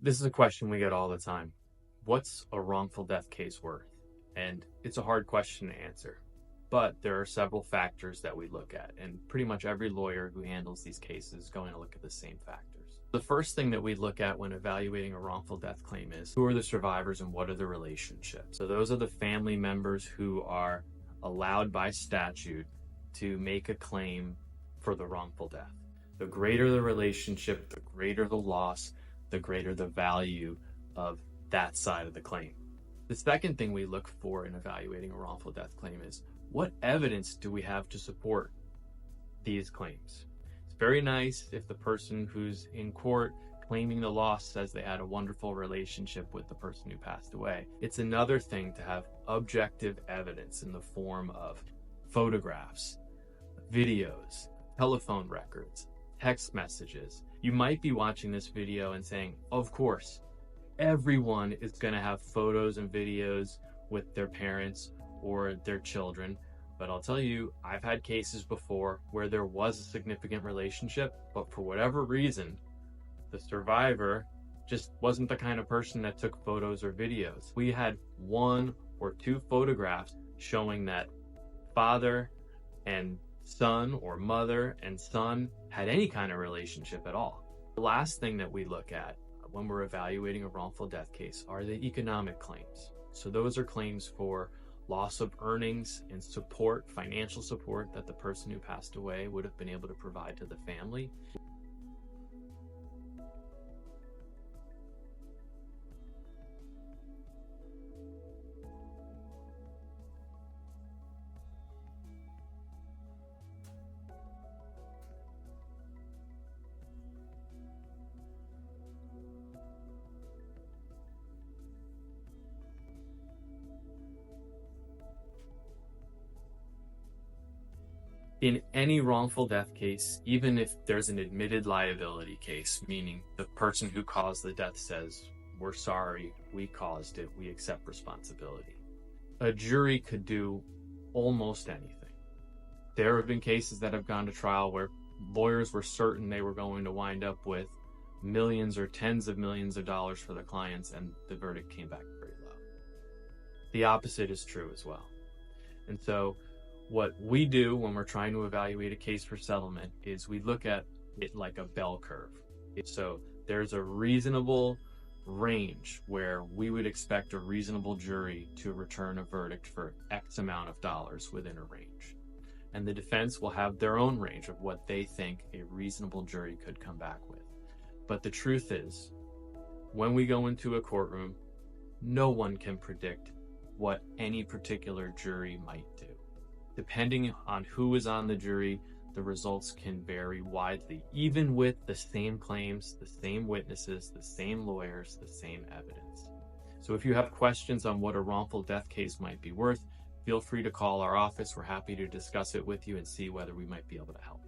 This is a question we get all the time. What's a wrongful death case worth? And it's a hard question to answer. But there are several factors that we look at, and pretty much every lawyer who handles these cases is going to look at the same factors. The first thing that we look at when evaluating a wrongful death claim is who are the survivors and what are the relationships. So those are the family members who are allowed by statute to make a claim for the wrongful death. The greater the relationship, the greater the loss, the greater the value of that side of the claim. The second thing we look for in evaluating a wrongful death claim is what evidence do we have to support these claims? It's very nice if the person who's in court claiming the loss says they had a wonderful relationship with the person who passed away. It's another thing to have objective evidence in the form of photographs, videos, telephone records, text messages. You might be watching this video and saying, of course, everyone is going to have photos and videos with their parents or their children. But I'll tell you, I've had cases before where there was a significant relationship, but for whatever reason, the survivor just wasn't the kind of person that took photos or videos. We had 1 or 2 photographs showing that father and son or mother and son had any kind of relationship at all. The last thing that we look at when we're evaluating a wrongful death case are the economic claims. So those are claims for loss of earnings and support, financial support that the person who passed away would have been able to provide to the family. In any wrongful death case, even if there's an admitted liability case, meaning the person who caused the death says, we're sorry, we caused it, we accept responsibility, a jury could do almost anything. There have been cases that have gone to trial where lawyers were certain they were going to wind up with millions or tens of millions of dollars for the clients, and the verdict came back very low. The opposite is true as well. And so what we do when we're trying to evaluate a case for settlement is we look at it like a bell curve. So there's a reasonable range where we would expect a reasonable jury to return a verdict for X amount of dollars within a range. And the defense will have their own range of what they think a reasonable jury could come back with. But the truth is, when we go into a courtroom, no one can predict what any particular jury might do. Depending on who is on the jury, the results can vary widely, even with the same claims, the same witnesses, the same lawyers, the same evidence. So if you have questions on what a wrongful death case might be worth, feel free to call our office. We're happy to discuss it with you and see whether we might be able to help.